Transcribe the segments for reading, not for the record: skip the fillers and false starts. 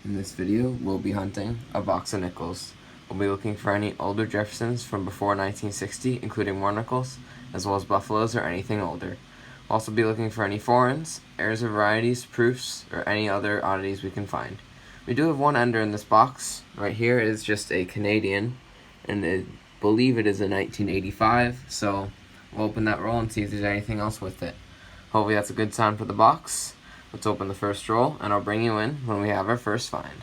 In this video, we'll be hunting a box of nickels. We'll be looking for any older Jeffersons from before 1960, including war nickels, as well as buffaloes or anything older. We'll also be looking for any foreigns, heirs of varieties, proofs, or any other oddities we can find. We do have one ender in this box. Right here is just a Canadian, and I believe it is a 1985, so we'll open that roll and see if there's anything else with it. Hopefully that's a good sign for the box. Let's open the first roll, and I'll bring you in when we have our first find.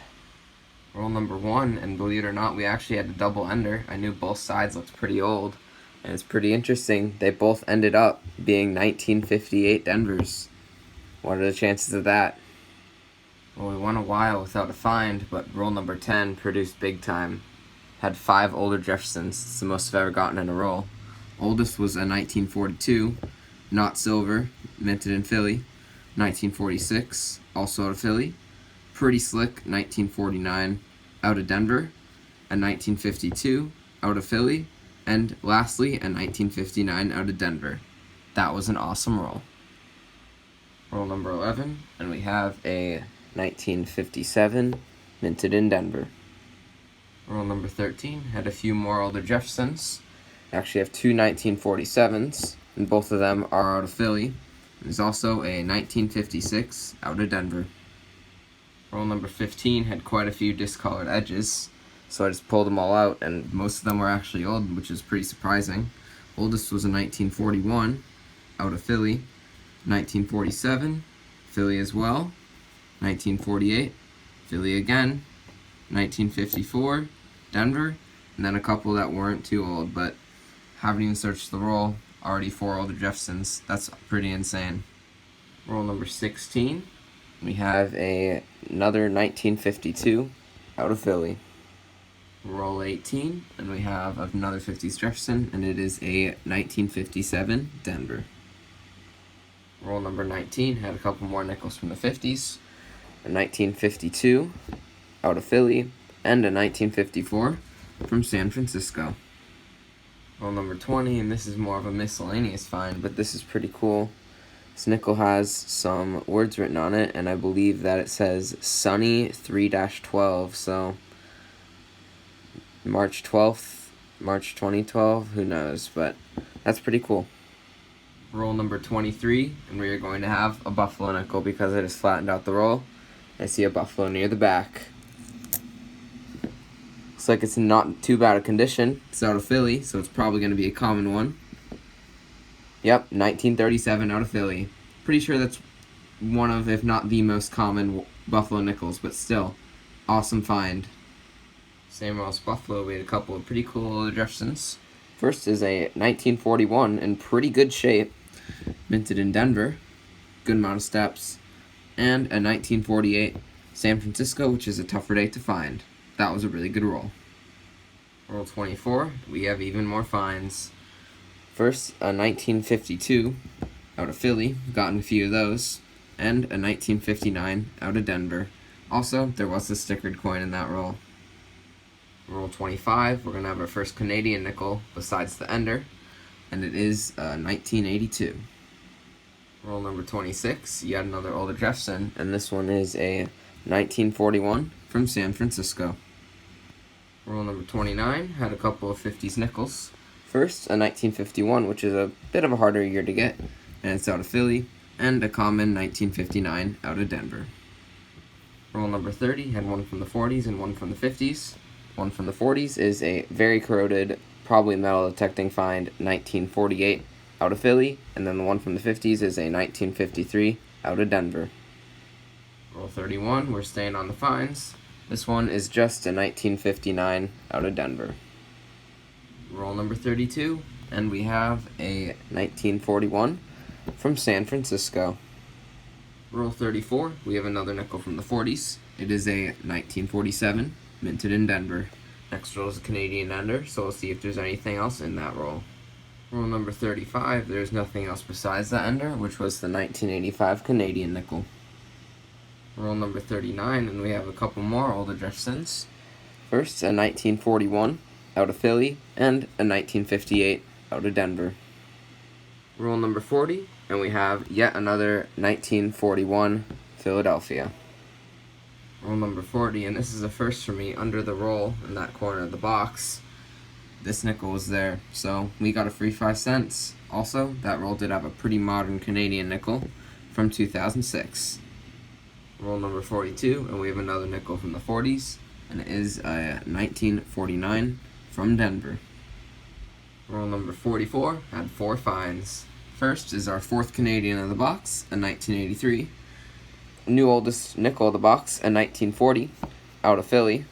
Roll number 1, and believe it or not, we actually had a double ender. I knew both sides looked pretty old, and it's pretty interesting. They both ended up being 1958 Denvers. What are the chances of that? Well, we went a while without a find, but roll number 10 produced big time. Had 5 older Jeffersons. It's the most I've ever gotten in a roll. Oldest was a 1942, not silver, minted in Philly. 1946, also out of Philly. Pretty Slick, 1949, out of Denver. A 1952, out of Philly. And lastly, a 1959 out of Denver. That was an awesome roll. Roll number 11, and we have a 1957, minted in Denver. Roll number 13 had a few more older Jeffersons. I actually have 2 1947s, and both of them are out of Philly. There's also a 1956 out of Denver. Roll number 15 had quite a few discolored edges, so I just pulled them all out, and most of them were actually old, which is pretty surprising. Oldest was a 1941 out of Philly, 1947, Philly as well, 1948, Philly again, 1954, Denver, and then a couple that weren't too old, but haven't even searched the roll. Already 4 older Jeffersons. That's pretty insane. Roll number 16. We have another 1952 out of Philly. Roll 18, and we have another 50s Jefferson, and it is a 1957 Denver. Roll number 19 had a couple more nickels from the 50s. A 1952 out of Philly, and a 1954 from San Francisco. Roll number 20, and this is more of a miscellaneous find, but this is pretty cool. This nickel has some words written on it, and I believe that it says Sunny 3-12, so March 12th, March 2012, who knows, but that's pretty cool. Roll number 23, and we are going to have a buffalo nickel because it has flattened out the roll. I see a buffalo near the back. Looks like it's in not too bad a condition. It's out of Philly, so it's probably going to be a common one. Yep, 1937 out of Philly. Pretty sure that's one of, if not the most common buffalo nickels, but still, awesome find. Same as buffalo, we had a couple of pretty cool older Jeffersons. First is a 1941 in pretty good shape, minted in Denver, good amount of steps, and a 1948 San Francisco, which is a tougher date to find. That was a really good roll. Roll 24, we have even more finds. First, a 1952 out of Philly, gotten a few of those, and a 1959 out of Denver. Also, there was a stickered coin in that roll. Roll 25, we're going to have our first Canadian nickel besides the ender, and it is 1982. Roll number 26, yet another older Jefferson, and this one is a 1941 from San Francisco. Roll number 29 had a couple of 50s nickels. First, a 1951, which is a bit of a harder year to get, and it's out of Philly, and a common 1959 out of Denver. Roll number 30 had one from the 40s and one from the 50s. One from the 40s is a very corroded, probably metal detecting find, 1948 out of Philly, and then the one from the 50s is a 1953 out of Denver. Roll 31, we're staying on the finds. This one is just a 1959 out of Denver. Roll number 32, and we have a 1941 from San Francisco. Roll 34, we have another nickel from the 40s. It is a 1947, minted in Denver. Next roll is a Canadian ender, so we'll see if there's anything else in that roll. Roll number 35, there's nothing else besides that ender, which was the 1985 Canadian nickel. Roll number 39, and we have a couple more older Jeffersons. First, a 1941 out of Philly, and a 1958 out of Denver. Roll number 40, and we have yet another 1941 Philadelphia. Roll number 40, and this is a first for me, under the roll in that corner of the box. This nickel was there, so we got a free 5 cents. Also, that roll did have a pretty modern Canadian nickel from 2006. Roll number 42, and we have another nickel from the 40s, and it is a 1949 from Denver. Roll number 44 had 4 finds. First is our 4th Canadian of the box, a 1983. New oldest nickel of the box, a 1940, out of Philly,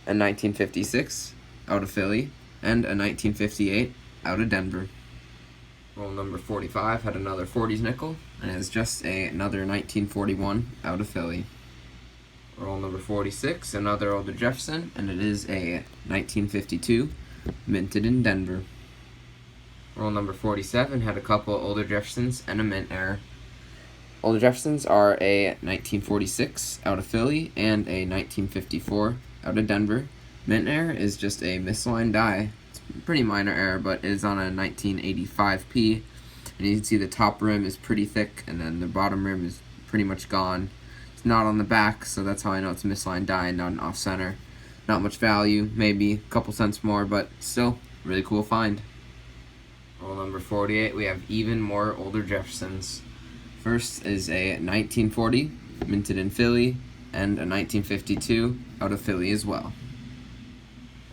a 1956, out of Philly, and a 1958, out of Denver. Roll number 45 had another 40s nickel, and is just another 1941, out of Philly. Roll number 46, another older Jefferson, and it is a 1952, minted in Denver. Roll number 47 had a couple older Jeffersons and a mint error. Older Jeffersons are a 1946 out of Philly and a 1954 out of Denver. Mint error is just a misaligned die. It's a pretty minor error, but it is on a 1985P. And you can see the top rim is pretty thick, and then the bottom rim is pretty much gone. It's not on the back, so that's how I know it's a misaligned die and not an off-center. Not much value, maybe a couple cents more, but still, really cool find. Roll number 48, we have even more older Jeffersons. First is a 1940, minted in Philly, and a 1952 out of Philly as well.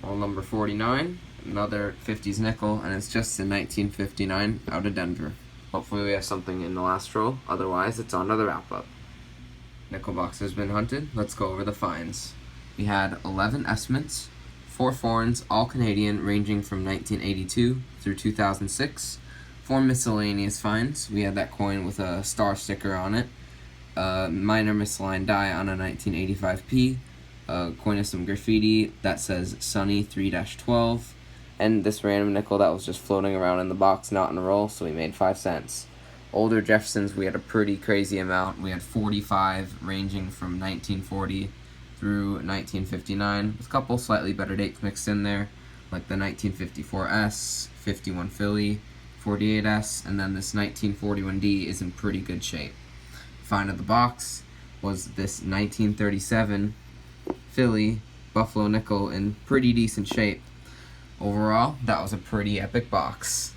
Roll number 49, another 50s nickel, and it's just a 1959 out of Denver. Hopefully we have something in the last roll, otherwise it's on to the wrap-up. Nickel box has been hunted. Let's go over the finds. We had 11 estimates, 4 foreigns, all Canadian, ranging from 1982 through 2006. 4 miscellaneous finds. We had that coin with a star sticker on it, a minor misaligned die on a 1985P, a coin with some graffiti that says Sunny 3-12, and this random nickel that was just floating around in the box, not in a roll, so we made 5 cents. Older Jeffersons, we had a pretty crazy amount. We had 45 ranging from 1940 through 1959, with a couple slightly better dates mixed in there, like the 1954S, 51 Philly, 48S, and then this 1941D is in pretty good shape. Find of the box was this 1937 Philly Buffalo nickel in pretty decent shape. Overall, that was a pretty epic box.